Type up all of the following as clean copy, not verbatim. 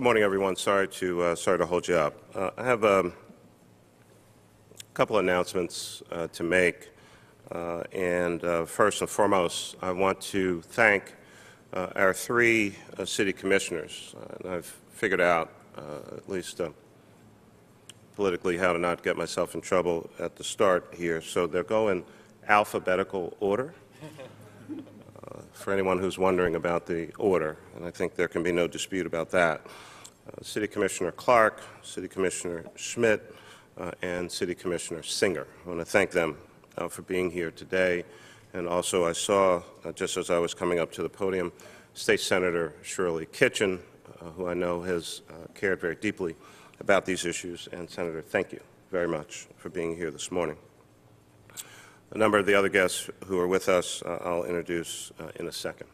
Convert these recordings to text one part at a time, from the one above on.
Good morning, everyone. Sorry to hold you up. I have a couple of announcements to make. First and foremost, I want to thank our three city commissioners. And I've figured out, at least politically, how to not get myself in trouble at the start here. So they'll go in alphabetical order. For anyone who's wondering about the order, and I think there can be no dispute about that. City Commissioner Clark, City Commissioner Schmidt, and City Commissioner Singer. I want to thank them for being here today. And also I saw, just as I was coming up to the podium, State Senator Shirley Kitchen, who I know has cared very deeply about these issues. And Senator, thank you very much for being here this morning. A number of the other guests who are with us, I'll introduce in a second.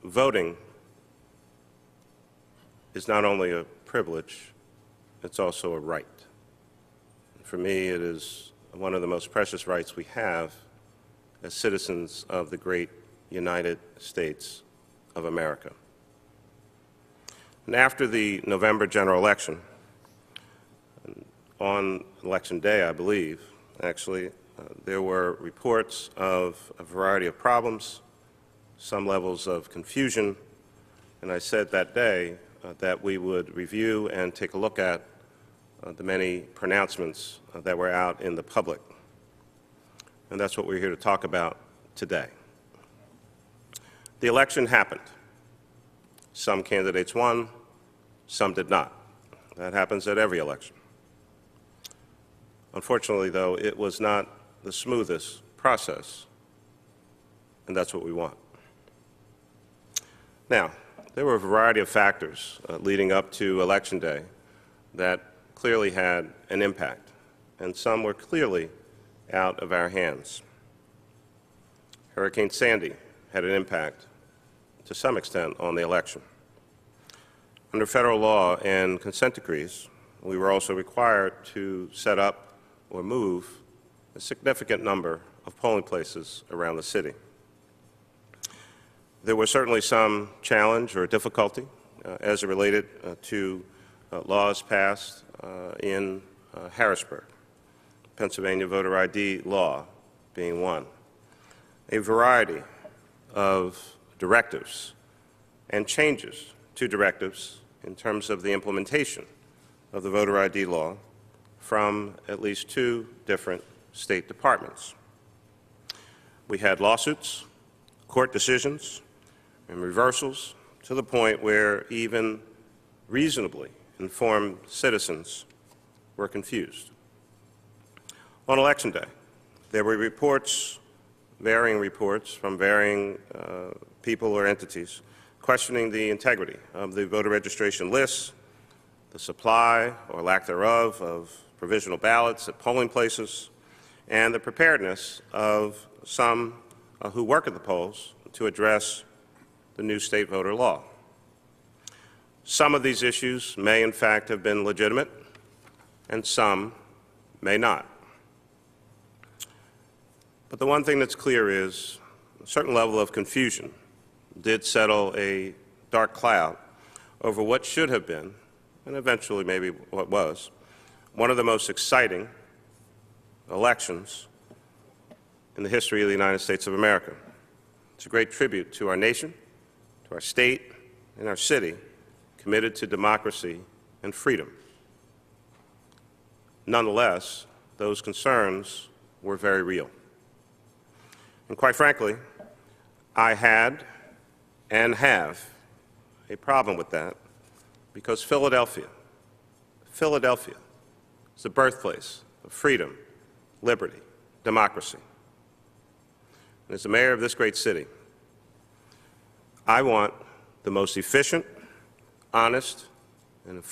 Voting is not only a privilege, it's also a right. For me, it is one of the most precious rights we have as citizens of the great United States of America. And after the November general election, on Election Day, I believe, actually, there were reports of a variety of problems, some levels of confusion, and I said that day that we would review and take a look at the many pronouncements that were out in the public. And that's what we're here to talk about today. The election happened. Some candidates won, some did not. That happens at every election. Unfortunately, though, it was not the smoothest process, and that's what we want. Now, there were a variety of factors leading up to Election Day that clearly had an impact, and some were clearly out of our hands. Hurricane Sandy had an impact, to some extent, on the election. Under federal law and consent decrees, we were also required to set up or move a significant number of polling places around the city. There was certainly some challenge or difficulty as it related to laws passed in Harrisburg, Pennsylvania voter ID law being one. A variety of directives and changes to directives in terms of the implementation of the voter ID law from at least two different state departments. We had lawsuits, court decisions, and reversals to the point where even reasonably informed citizens were confused. On Election Day, there were varying reports from varying people or entities questioning the integrity of the voter registration lists, the supply or lack thereof of provisional ballots at polling places, and the preparedness of some who work at the polls to address the new state voter law. Some of these issues may in fact have been legitimate, and some may not. But the one thing that's clear is a certain level of confusion did settle a dark cloud over what should have been, and eventually maybe what was, one of the most exciting elections in the history of the United States of America. It's a great tribute to our nation, to our state, and our city, committed to democracy and freedom. Nonetheless, those concerns were very real. And quite frankly, I had and have a problem with that because Philadelphia is the birthplace of freedom, liberty, democracy. And as the mayor of this great city, I want the most efficient, honest, and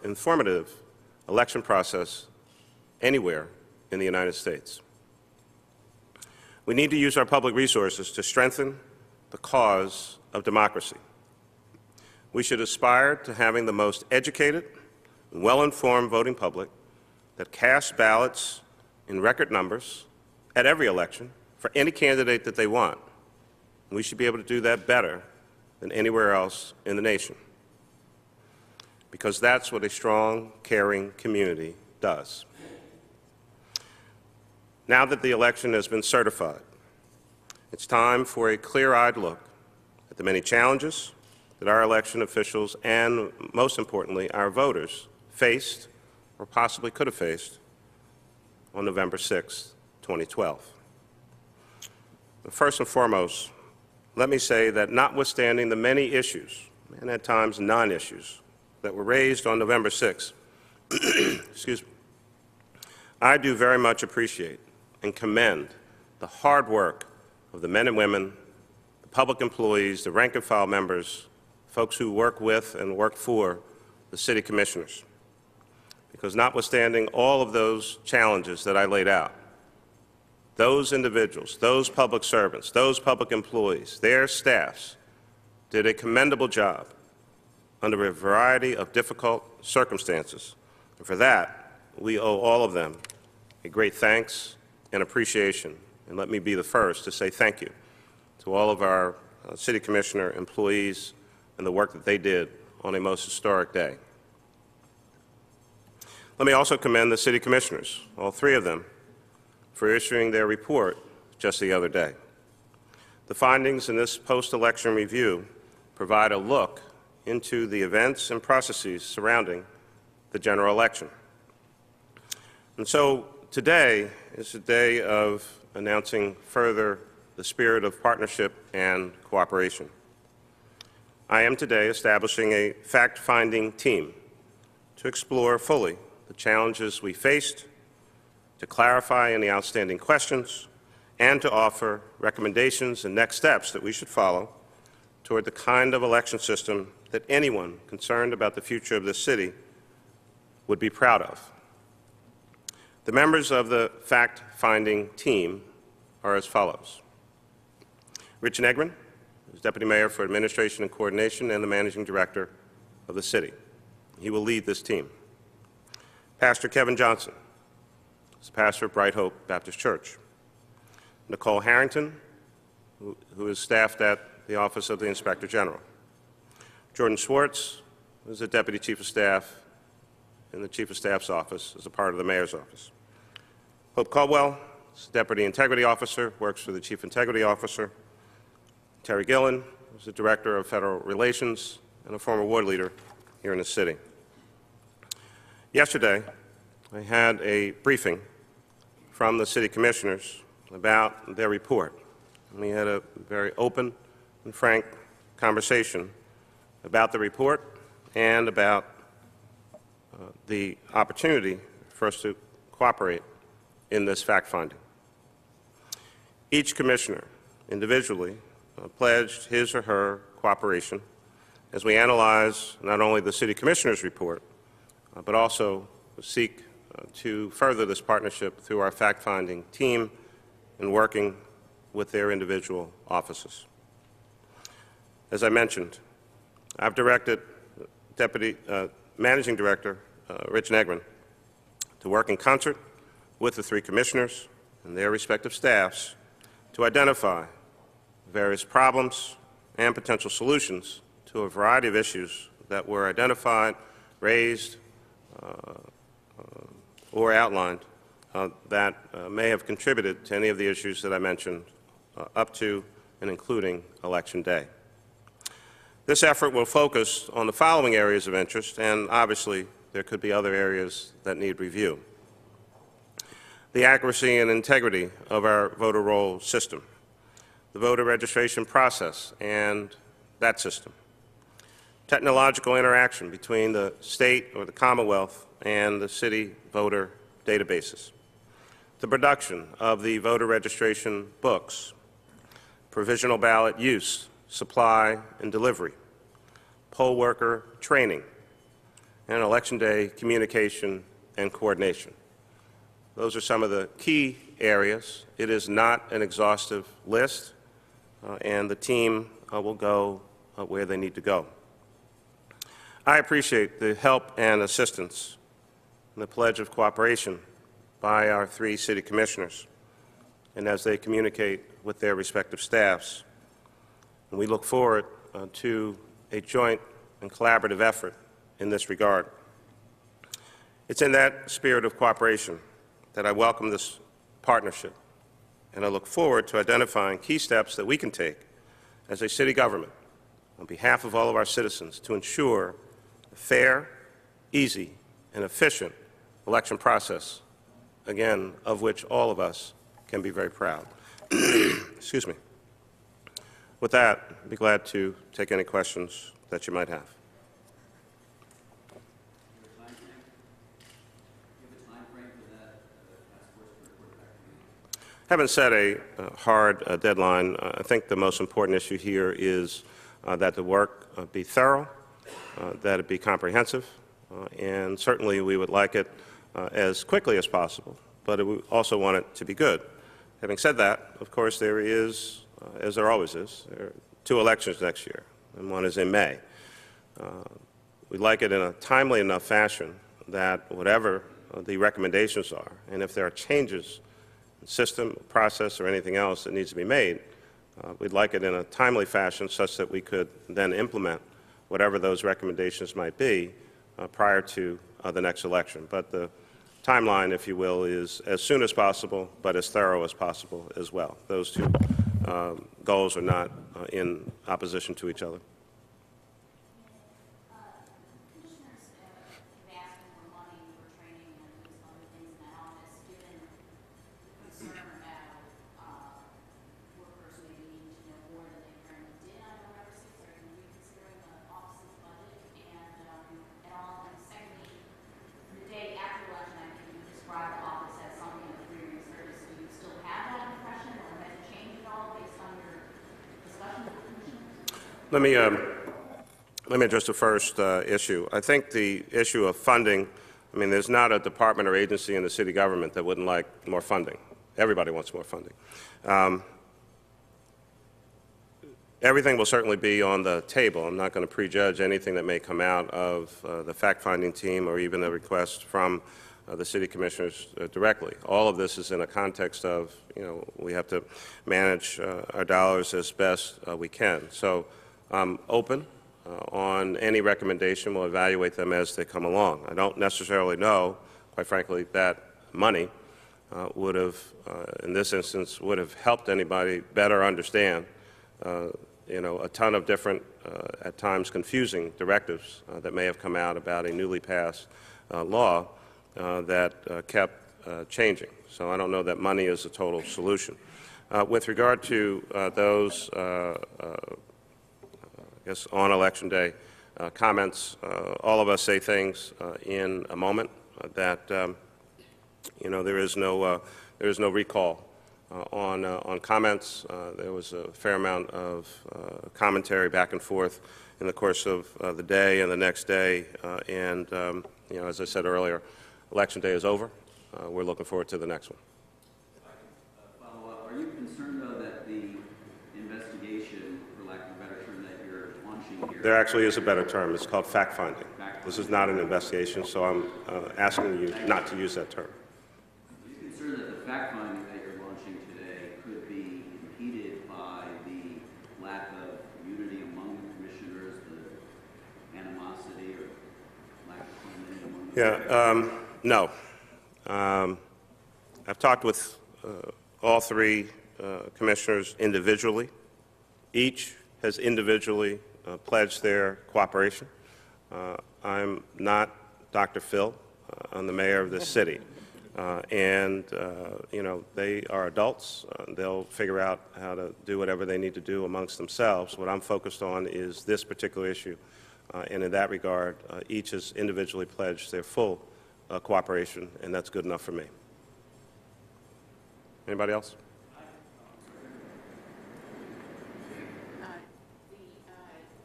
informative election process anywhere in the United States. We need to use our public resources to strengthen the cause of democracy. We should aspire to having the most educated and well-informed voting public that casts ballots in record numbers at every election for any candidate that they want. We should be able to do that better than anywhere else in the nation, because that's what a strong, caring community does. Now that the election has been certified, it's time for a clear-eyed look at the many challenges that our election officials and, most importantly, our voters faced or possibly could have faced on November 6, 2012. First and foremost, let me say that notwithstanding the many issues, and at times non-issues, that were raised on November 6, excuse me, I do very much appreciate and commend the hard work of the men and women, the public employees, the rank and file members, folks who work with and work for the city commissioners. Because notwithstanding all of those challenges that I laid out, those individuals, those public servants, those public employees, their staffs did a commendable job under a variety of difficult circumstances. And for that, we owe all of them a great thanks and appreciation. And let me be the first to say thank you to all of our city commissioner employees and the work that they did on a most historic day. Let me also commend the city commissioners, all three of them, for issuing their report just the other day. The findings in this post-election review provide a look into the events and processes surrounding the general election. And so today is a day of announcing further the spirit of partnership and cooperation. I am today establishing a fact-finding team to explore fully the challenges we faced, to clarify any outstanding questions, and to offer recommendations and next steps that we should follow toward the kind of election system that anyone concerned about the future of this city would be proud of. The members of the fact-finding team are as follows. Rich Negrin, who's Deputy Mayor for Administration and Coordination and the Managing Director of the city. He will lead this team. Pastor Kevin Johnson, who's pastor of Bright Hope Baptist Church. Nicole Harrington, who is staffed at the Office of the Inspector General. Jordan Schwartz, who is the Deputy Chief of Staff in the Chief of Staff's office as a part of the Mayor's office. Hope Caldwell is Deputy Integrity Officer, works for the Chief Integrity Officer. Terry Gillen is the Director of Federal Relations and a former ward leader here in the city. Yesterday, I had a briefing from the city commissioners about their report. And we had a very open and frank conversation about the report and about the opportunity for us to cooperate in this fact-finding. Each commissioner individually pledged his or her cooperation as we analyze not only the city commissioner's report, but also seek to further this partnership through our fact-finding team and working with their individual offices. As I mentioned, I've directed Deputy Managing Director Rich Negrin to work in concert with the three commissioners and their respective staffs to identify various problems and potential solutions to a variety of issues that were identified, raised, or outlined that may have contributed to any of the issues that I mentioned up to and including Election Day. This effort will focus on the following areas of interest, and obviously there could be other areas that need review. The accuracy and integrity of our voter roll system, the voter registration process and that system, technological interaction between the state or the Commonwealth and the city voter databases, the production of the voter registration books, provisional ballot use, supply and delivery, poll worker training, and Election Day communication and coordination. Those are some of the key areas. It is not an exhaustive list, and the team will go where they need to go. I appreciate the help and assistance and the pledge of cooperation by our three city commissioners, and as they communicate with their respective staffs. And we look forward to a joint and collaborative effort in this regard. It's in that spirit of cooperation that I welcome this partnership, and I look forward to identifying key steps that we can take as a city government on behalf of all of our citizens to ensure a fair, easy, and efficient election process, again, of which all of us can be very proud. Excuse me. With that, I'd be glad to take any questions that you might have. Haven't set a hard deadline. I think the most important issue here is that the work be thorough, that it be comprehensive, and certainly we would like it as quickly as possible, but we also want it to be good. Having said that, of course, there is, as there always is, there are 2 elections next year, and one is in May. We'd like it in a timely enough fashion that whatever the recommendations are, and if there are changes in system, process, or anything else that needs to be made, we'd like it in a timely fashion such that we could then implement whatever those recommendations might be prior to the next election. But the timeline, if you will, is as soon as possible, but as thorough as possible as well. Those 2 goals are not in opposition to each other. Commissioners have asked for money for training and other things in that office, given the concern about workers maybe needing to know more than they currently did on November 6th. Are you reconsidering the office's budget at all? And secondly, the day after election, I think you described the office as something of free service. Do you still have that impression, or has it changed at all based on your discussions with the commissioners? Let me address the first issue. I think the issue of funding, I mean, there's not a department or agency in the city government that wouldn't like more funding. Everybody wants more funding. Everything will certainly be on the table. I'm not going to prejudge anything that may come out of the fact-finding team or even a request from the city commissioners directly. All of this is in a context of, we have to manage our dollars as best we can. So I'm open on any recommendation. We'll evaluate them as they come along. I don't necessarily know, quite frankly, that money would have, in this instance, would have helped anybody better understand a ton of different, at times confusing directives that may have come out about a newly passed law that kept changing. So I don't know that money is a total solution. With regard to those, I guess, on Election Day comments, all of us say things in a moment that, there is no recall on comments. There was a fair amount of commentary back and forth in the course of the day and the next day. As I said earlier, Election Day is over. We're looking forward to the next one. Follow up. Are you concerned, though, that the investigation, for lack of a better term, that you're launching here? There actually is a better term. It's called fact-finding. This is not an investigation, so I'm asking you not to use that term. Are you concerned that the fact-finding that you're launching today could be impeded by the lack of unity among the commissioners, the animosity or lack of harmony among the no. I've talked with all 3 commissioners individually. Each has individually pledged their cooperation. I'm not Dr. Phil. I'm the mayor of this city. They are adults. They'll figure out how to do whatever they need to do amongst themselves. What I'm focused on is this particular issue. And in that regard, each has individually pledged their full cooperation, and that's good enough for me. Anybody else?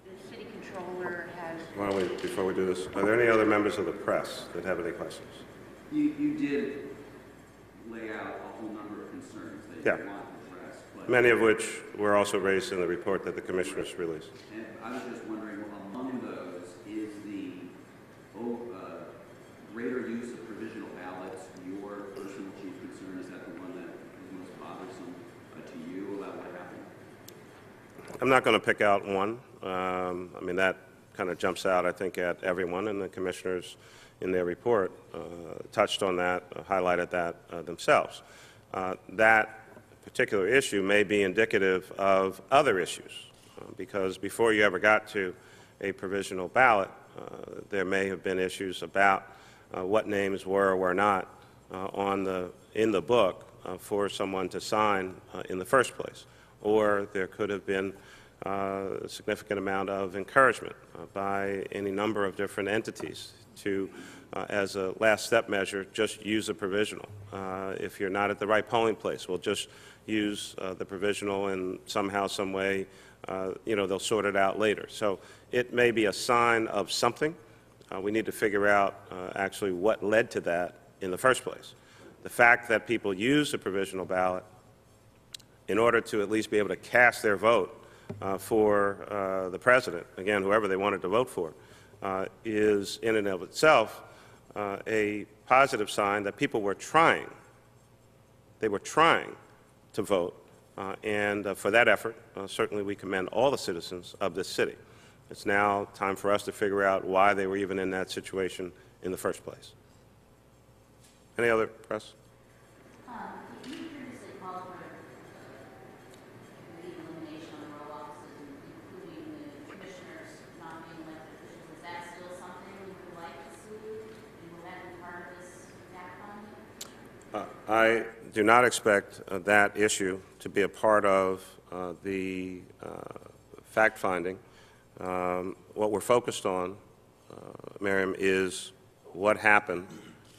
The city controller has... Why don't we, before we do this, are there any other members of the press that have any questions? You did lay out a whole number of concerns that you want addressed. But Many of which were also raised in the report that the commissioners released. And I was just wondering, among those, is the greater use of provisional ballots your personal chief concern? Is that the one that is most bothersome to you about what happened? I'm not going to pick out one. I mean, that kind of jumps out, I think, at everyone, and the commissioners in their report touched on that, highlighted that themselves. That particular issue may be indicative of other issues, because before you ever got to a provisional ballot, there may have been issues about what names were or were not in the book for someone to sign in the first place. Or there could have been a significant amount of encouragement by any number of different entities to, as a last step measure, just use a provisional. If you're not at the right polling place, we'll just use the provisional, and somehow, some way, they'll sort it out later. So it may be a sign of something. We need to figure out actually what led to that in the first place. The fact that people use the provisional ballot in order to at least be able to cast their vote for the president, again, whoever they wanted to vote for, is in and of itself a positive sign that people were trying. They were trying to vote, and for that effort, certainly we commend all the citizens of this city. It's now time for us to figure out why they were even in that situation in the first place. Any other press? You previously called for the elimination of the row offices, including the commissioners not being elected officials. Is that still something you would like to see? And will that be part of this fact finding? I do not expect that issue to be a part of the fact finding. What we're focused on, Miriam, is what happened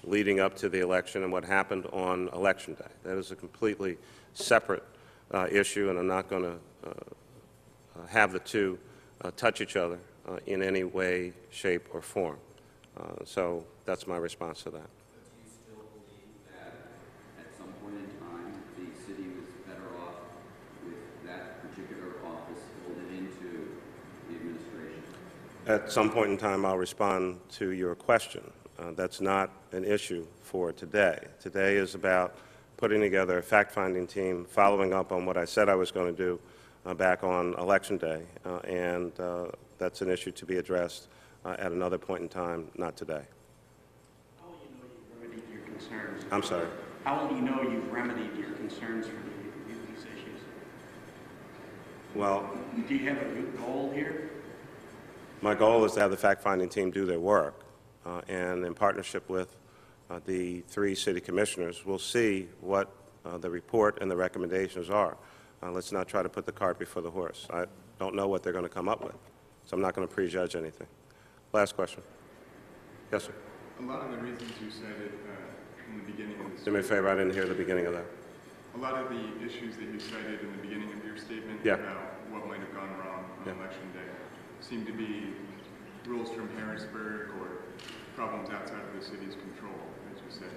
leading up to the election and what happened on Election Day. That is a completely separate issue, and I'm not going to have the two touch each other in any way, shape, or form. So that's my response to that. Do you still believe that at some point in time the city was better off with that particular office folded into the administration? At some point in time, I'll respond to your question. That's not an issue for today. Today is about putting together a fact-finding team, following up on what I said I was going to do back on Election Day, and that's an issue to be addressed at another point in time, not today. How will you know you've remedied your concerns? I'm sorry. How will you know you've remedied your concerns for these issues? Well, Do you have a good goal here? my goal is to have the fact-finding team do their work, and in partnership with the three city commissioners, we'll see what the report and the recommendations are. Let's not try to put the cart before the horse. I don't know what they're going to come up with, so I'm not going to prejudge anything. Last question. Yes, sir. A lot of the reasons you cited in the beginning of the Do me a favor, I didn't hear the beginning of that. a lot of the issues that you cited in the beginning of your statement Yeah. about what might have gone wrong on Yeah. Election Day seem to be rules from Harrisburg or problems outside of the city's control, as you said.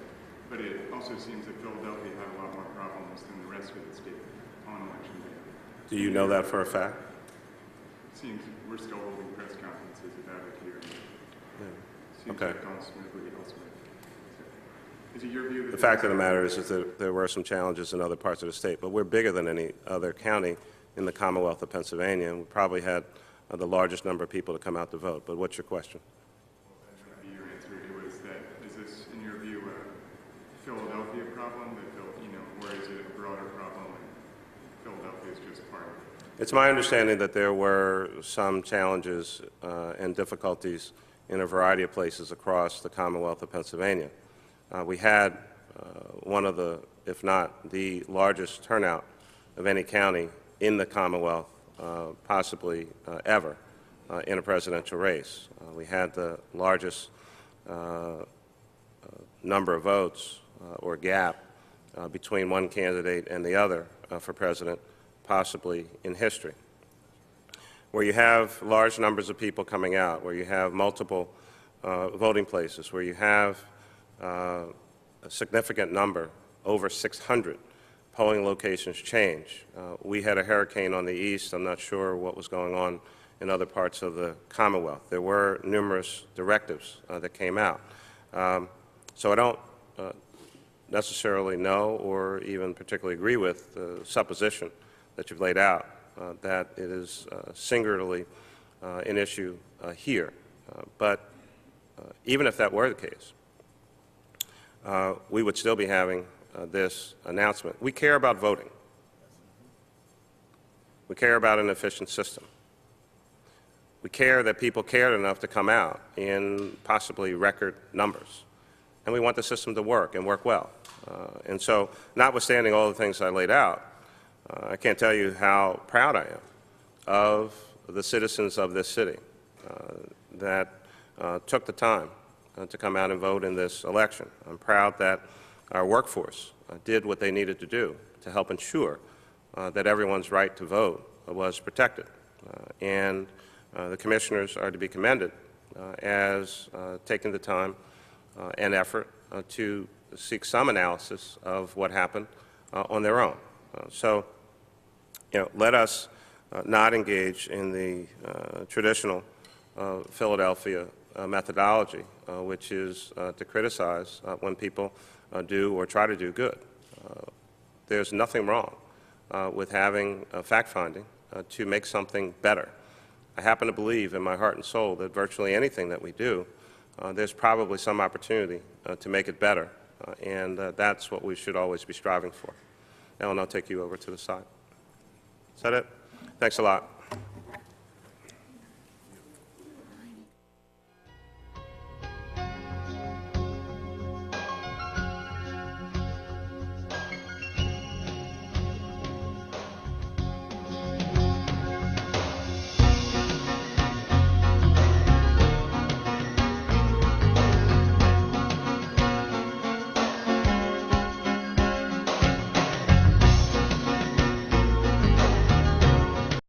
But it also seems that Philadelphia had a lot more problems than the rest of the state on Election Day. Do you know that for a fact? It seems we're still holding press conferences about it here. Seems Okay. like gone smoothly elsewhere. Is it your view that The fact of the matter is that there were some challenges in other parts of the state, but we're bigger than any other county in the Commonwealth of Pennsylvania, and we probably had the largest number of people to come out to vote. But what's your question? that might be your answer? It was that, is this, in your view, a Philadelphia problem, or is it a broader problem and Philadelphia is just part of it? It's my understanding that there were some challenges and difficulties in a variety of places across the Commonwealth of Pennsylvania. We had one of the, if not the largest turnout of any county in the Commonwealth, possibly ever, in a presidential race. We had the largest number of votes or gap between one candidate and the other for president, possibly in history. Where you have large numbers of people coming out, where you have multiple voting places, where you have a significant number, over 600 polling locations change. We had a hurricane on the east. I'm not sure what was going on in other parts of the Commonwealth. There were numerous directives that came out. So I don't necessarily know or even particularly agree with the supposition that you've laid out, that it is singularly an issue here. But even if that were the case, we would still be having this announcement. We care about voting. We care about an efficient system. We care that people cared enough to come out in possibly record numbers. And we want the system to work and work well. And so, notwithstanding all the things I laid out, I can't tell you how proud I am of the citizens of this city that took the time to come out and vote in this election. I'm proud that our workforce did what they needed to do to help ensure that everyone's right to vote was protected. And the commissioners are to be commended as taking the time and effort to seek some analysis of what happened on their own. So, let us not engage in the traditional Philadelphia methodology, which is to criticize when people do or try to do good. There's nothing wrong with having fact-finding to make something better. I happen to believe in my heart and soul that virtually anything that we do, there's probably some opportunity to make it better, and that's what we should always be striving for. Ellen, I'll take you over to the side. Is that it? Thanks a lot.